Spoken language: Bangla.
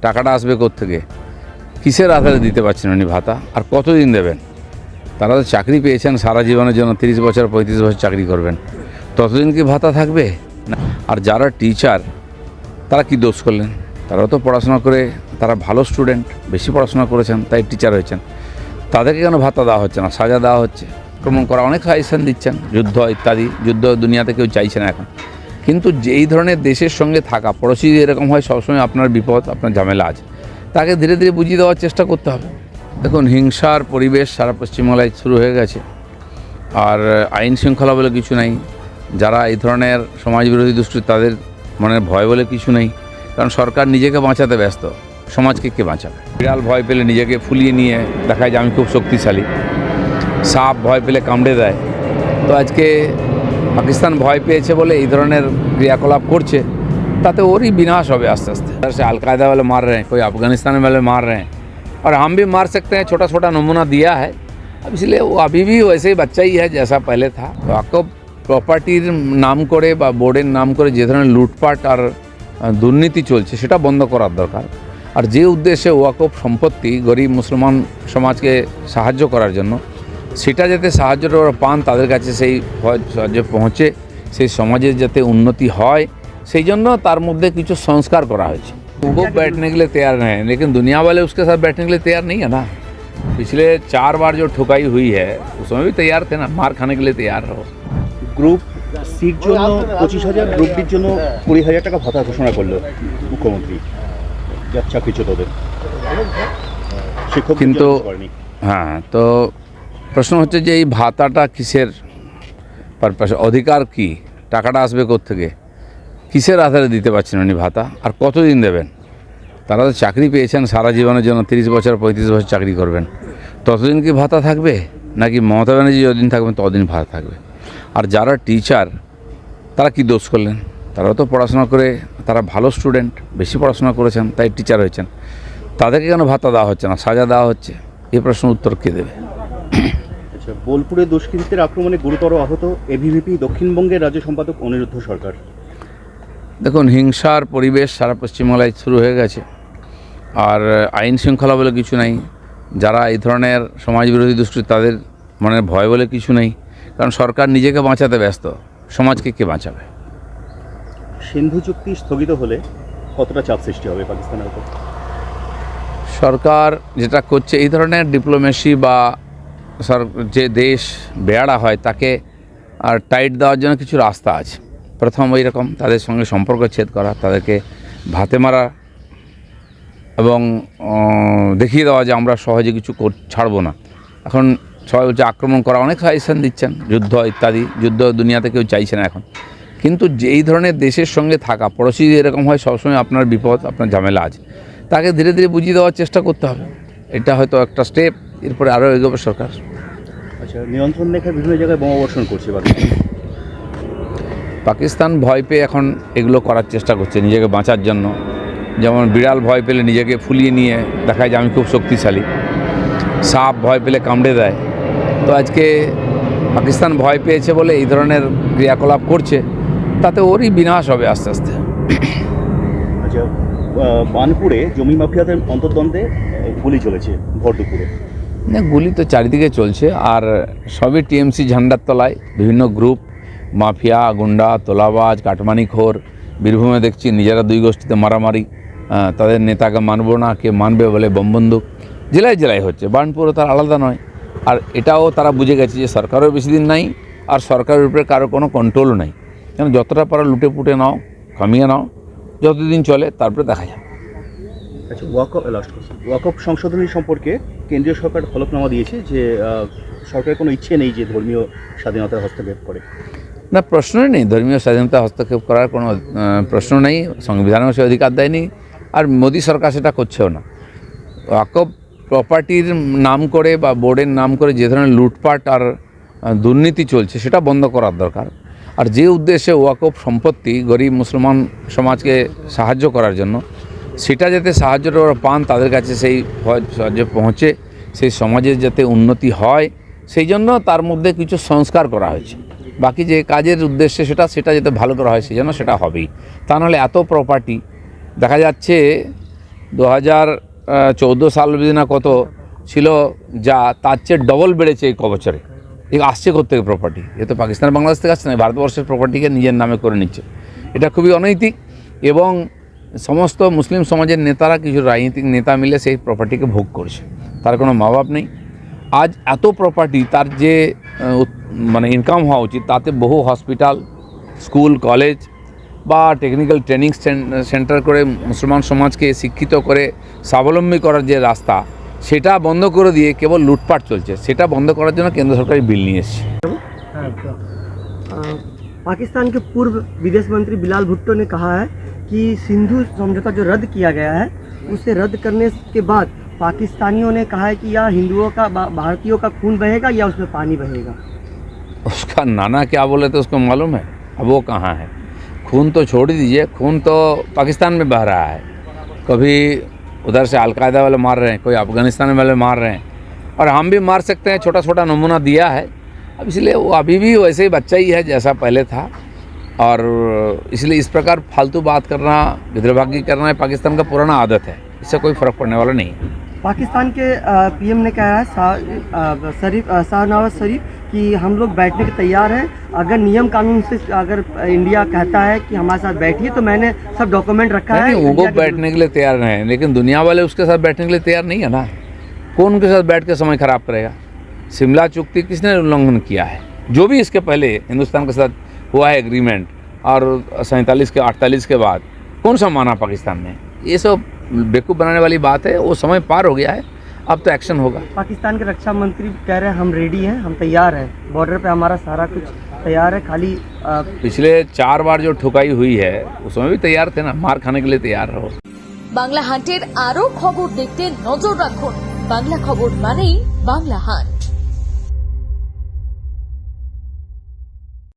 টাকাটা আসবে কোত্থেকে, কিসের আধারে দিতে পারছেন উনি ভাতা, আর কতদিন দেবেন? তারা তো চাকরি পেয়েছেন সারা জীবনের জন্য, 30 বছর 35 বছর চাকরি করবেন, ততদিন কি ভাতা থাকবে না? আর যারা টিচার তারা কি দোষ করলেন? তারাও তো পড়াশোনা করে, তারা ভালো স্টুডেন্ট, বেশি পড়াশোনা করেছেন তাই টিচার হয়েছেন, তাদেরকে কেন ভাতা দেওয়া হচ্ছে না, সাজা দেওয়া হচ্ছে? আক্রমণ করা অনেক সাজেশন দিচ্ছেন, যুদ্ধ ইত্যাদি, যুদ্ধ দুনিয়াতে কেউ চাইছে না এখন, কিন্তু যেই ধরনের দেশের সঙ্গে থাকা, পড়োশি এরকম হয় সবসময় আপনার বিপদ, আপনার ঝামেলা আছে, তাকে ধীরে ধীরে বুঝিয়ে দেওয়ার চেষ্টা করতে হবে। দেখুন, হিংসার পরিবেশ সারা পশ্চিমবাংলায় শুরু হয়ে গেছে, আর আইন শৃঙ্খলা বলে কিছু নেই। যারা এই ধরনের সমাজবিরোধী দুষ্কৃত, তাদের মনের ভয় বলে কিছু নেই, কারণ সরকার নিজেকে বাঁচাতে ব্যস্ত, সমাজকে কে বাঁচাবে? বিড়াল ভয় পেলে নিজেকে ফুলিয়ে নিয়ে দেখায় যে আমি খুব শক্তিশালী, সাপ ভয় পেলে কামড়ে দেয়। তো আজকে পাকিস্তান ভয় পেয়েছে বলে এই ধরনের ক্রিয়াকলাপ করছে, তাতে ওরই বিনাশ হবে আস্তে आस्ते। से अलकायदा वाले मार रहे हैं, कोई अफगानिस्तान वाले मार रहे हैं, और हम भी मार सकते हैं। छोटा छोटा नमूना दिया है, अब इसलिए वो अभी भी वैसे ही बच्चा ही है जैसा पहले था। वाकफ প্রপার্টির নাম করে বা বোর্ডের নাম করে যে ধরনের লুটপাট আর দুর্নীতি চলছে, সেটা বন্ধ করার দরকার। আর যে উদ্দেশ্যে ওয়াকফ সম্পত্তি গরিব মুসলমান সমাজকে সাহায্য করার জন্য, সেটা যাতে সাহায্যটা ওরা পান, তাদের কাছে সেই সাহায্য পৌঁছে, সেই সমাজের যাতে উন্নতি হয়, সেই জন্য তার মধ্যে কিছু সংস্কার করা হয়েছে। वो बैठने के लिए तैयार नहीं है, लेकिन दुनिया वाले उसके साथ बैठने के लिए तैयार नहीं है ना। पिछले 4 बार जो ठुकाई हुई है उसमें भी तैयार थे ना, मार खाने के लिए तैयार रहो। গ্রুপ সির জন্য 25,000, গ্রুপ ডির জন্য 20,000 টাকা ভাতা ঘোষণা করলো মুখ্যমন্ত্রী যার চাকরিচ্যুতদের। শিক্ষক কিন্তু হ্যাঁ, তো প্রশ্ন হচ্ছে যে এই ভাতাটা কিসের পারপাসে, অধিকার কি, টাকাটা আসবে কোত্থেকে, কিসের আধারে দিতে পারছেন উনি ভাতা, আর কতদিন দেবেন? তারা তো চাকরি পেয়েছেন সারা জীবনের জন্য, 30 বছর 35 বছর চাকরি করবেন, ততদিন কি ভাতা থাকবে? নাকি মমতা ব্যানার্জি যতদিন থাকবেন ততদিন ভাতা থাকবে? আর যারা টিচার তারা কি দোষ করলেন? তারাও তো পড়াশোনা করে, তারা ভালো স্টুডেন্ট, বেশি পড়াশোনা করেছেন তাই টিচার হয়েছেন, তাদেরকে কেন ভাতা দেওয়া হচ্ছে না, সাজা দেওয়া হচ্ছে? এই প্রশ্নের উত্তর কে দেবে? আচ্ছা, বোলপুরে দুষ্কৃতীদের আক্রমণে গুরুতর আহত এবিভিপি দক্ষিণবঙ্গের রাজ্য সম্পাদক অনিরুদ্ধ সরকার। দেখুন, হিংসার পরিবেশ সারা পশ্চিমবাংলায় শুরু হয়ে গেছে, আর আইন শৃঙ্খলা বলে কিছু নেই। যারা এই ধরনের সমাজবিরোধী দুষ্কৃত, তাদের মনের ভয় বলে কিছু নেই, কারণ সরকার নিজেকে বাঁচাতে ব্যস্ত, সমাজকে কে বাঁচাবে? সিন্ধু চুক্তি স্থগিত হলে কতটা চাপ সৃষ্টি হবে পাকিস্তানের উপর? সরকার যেটা করছে, এই ধরনের ডিপ্লোমেসি বা যে দেশ বেয়াড়া হয় তাকে আর টাইট দেওয়ার জন্য কিছু রাস্তা আছে। প্রথম ওই রকম তাদের সঙ্গে সম্পর্ক ছেদ করা, তাদেরকে ভাতে মারা, এবং দেখিয়ে দেওয়া যে আমরা সহজে কিছু ছাড়বো না। এখন সবাই বলছে আক্রমণ করা, অনেক সাজেশন দিচ্ছেন, যুদ্ধ ইত্যাদি, যুদ্ধ দুনিয়াতে কেউ চাইছে না এখন, কিন্তু যেই ধরনের দেশের সঙ্গে থাকা, পড়োশি এরকম হয় সবসময় আপনার বিপদ, আপনার ঝামেলা আছে, তাকে ধীরে ধীরে বুঝিয়ে দেওয়ার চেষ্টা করতে হবে। এটা হয়তো একটা স্টেপ, এরপরে আরও এগোবে সরকার। আচ্ছা, নিয়ন্ত্রণ রেখার বিভিন্ন জায়গায় বোমাবর্ষণ করছে পাকিস্তান ভয় পেয়ে এখন এগুলো করার চেষ্টা করছে নিজেকে বাঁচার জন্য। যেমন বিড়াল ভয় পেলে নিজেকে ফুলিয়ে নিয়ে দেখায় যে আমি খুব শক্তিশালী, সাপ ভয় পেলে কামড়ে দেয়। তো আজকে পাকিস্তান ভয় পেয়েছে বলে এই ধরনের ক্রিয়াকলাপ করছে, তাতে ওরই বিনাশ হবে আস্তে আস্তে। আচ্ছা, বানপুরে জমি মাফিয়াদের অন্তর্দ্বন্দ্বে গুলি চলেছে ভর দুপুরে। না, গুলি তো চারিদিকে চলছে, আর সবই টিএমসি ঝান্ডার তলায় বিভিন্ন গ্রুপ, মাফিয়া, গুন্ডা, তোলাবাজ, কাটমানিখোর। বীরভূমে দেখছি নিজেরা দুই গোষ্ঠীতে মারামারি, তাদের নেতাকে মানবো না, কে মানবে বলে বমবন্দুক, জেলায় জেলায় হচ্ছে। বার্নপুরও তার আলাদা নয়, আর এটাও তারা বুঝে গেছে যে সরকারও বেশি দিন নাই, আর সরকারের উপরে কারো কোনো কন্ট্রোলও নাই। কেন, যতটা পারা লুটে পুটে নাও, কামিয়ে নাও, যতদিন চলে তারপরে দেখা যাবে। আচ্ছা, ওয়াকফ সংশোধনী সম্পর্কে কেন্দ্রীয় সরকার হলফনামা দিয়েছে যে সরকারের কোনো ইচ্ছে নেই যে ধর্মীয় স্বাধীনতায় হস্তক্ষেপ করে। না, প্রশ্নই নেই, ধর্মীয় স্বাধীনতা হস্তক্ষেপ করার কোনো প্রশ্ন নেই, সংবিধানেও সে অধিকার দেয়নি, আর মোদী সরকার সেটা করছেও না। ওয়াকফ প্রপার্টির নাম করে বা বোর্ডের নাম করে যে ধরনের লুটপাট আর দুর্নীতি চলছে, সেটা বন্ধ করার দরকার। আর যে উদ্দেশ্যে ওয়াকফ সম্পত্তি গরিব মুসলমান সমাজকে সাহায্য করার জন্য, সেটা যাতে সাহায্যটা ওরা পান, তাদের কাছে সেই সাহায্য পৌঁছে, সেই সমাজের যাতে উন্নতি হয়, সেই জন্য তার মধ্যে কিছু সংস্কার করা হয়েছে। বাকি যে কাজের উদ্দেশ্যে সেটা যাতে ভালো করা হয়, সেই জন্য সেটা হবেই। তা নাহলে এত প্রপার্টি দেখা যাচ্ছে 2014 সাল অবধি না কত ছিল, যা তার চেয়ে ডবল বেড়েছে এই কবছরে। এই আসছে কোত্থেকে প্রপার্টি? এ তো পাকিস্তান বাংলাদেশ থেকে আসছে না, ভারতবর্ষের প্রপার্টিকে নিজের নামে করে নিচ্ছে। এটা খুবই অনৈতিক এবং সমস্ত মুসলিম সমাজের নেতারা, কিছু রাজনৈতিক নেতা মিলে সেই প্রপার্টিকে ভোগ করছে, তার কোনো মা বাপ নেই। আজ এত প্রপার্টি, তার যে মানে ইনকাম হওয়া উচিত, তাতে বহু হসপিটাল, স্কুল, কলেজ বা টেকনিক্যাল ট্রেনিং সেন্টার করে মুসলমান সমাজকে শিক্ষিত করে স্বাবলম্বী করার যে রাস্তা, সেটা বন্ধ করে দিয়ে কেবল লুটপাট চলছে। সেটা বন্ধ করার জন্য কেন্দ্র সরকার বিল নিয়ে এসেছে। पाकिस्तान के पूर्व विदेश मंत्री बिलाल भुट्टो ने कहा है कि सिंधु समझौता जो रद्द किया गया है, उसे रद्द करने के बाद पाकिस्तानियों ने कहा है कि या हिंदुओं का, भारतीयों का खून बहेगा या उसमें पानी बहेगा। उसका नाना क्या बोले तो उसको मालूम है। अब वो कहाँ है? खून तो छोड़ ही दीजिए, खून तो पाकिस्तान में बह रहा है। कभी उधर से अलकायदा वाले मार रहे हैं, कोई अफगानिस्तान वाले मार रहे हैं, और हम भी मार सकते हैं। छोटा छोटा नमूना दिया है। अब इसलिए वो अभी भी वैसे ही बच्चा ही है जैसा पहले था, और इसलिए इस प्रकार फालतू बात करना, विद्रोही करना है पाकिस्तान का पुराना आदत है। इससे कोई फ़र्क पड़ने वाला नहीं है। पाकिस्तान के पीएम ने कहा है शाहनवाज शरीफ कि हम लोग बैठने के तैयार हैं, अगर नियम कानून से अगर इंडिया कहता है कि हमारे साथ बैठिए तो मैंने सब डॉक्यूमेंट रखा है। नहीं, वो बैठने के लिए तैयार नहीं है, लेकिन दुनिया वाले उसके साथ बैठने के लिए तैयार नहीं है ना। कौन उनके साथ बैठ के समय खराब करेगा? शिमला चुक्ति किसने उल्लंघन किया है? जो भी इसके पहले हिंदुस्तान के साथ हुआ है एग्रीमेंट, और 47 के 48 के बाद कौन सा माना पाकिस्तान ने? ये सब बेवकूफ़ बनाने वाली बात है। वो समय पार हो गया है, अब तो एक्शन होगा। पाकिस्तान के रक्षा मंत्री कह रहे हैं हम रेडी हैं, हम तैयार हैं, बॉर्डर पे हमारा सारा कुछ तैयार है, खाली पिछले 4 बार जो ठुकाई हुई है उसमें भी तैयार थे ना, मार खाने के लिए तैयार रहो। বাংলা হান্টের আরো খবর দেখতে নজর রাখুন। বাংলা খবর মানেই বাংলা হান্ট।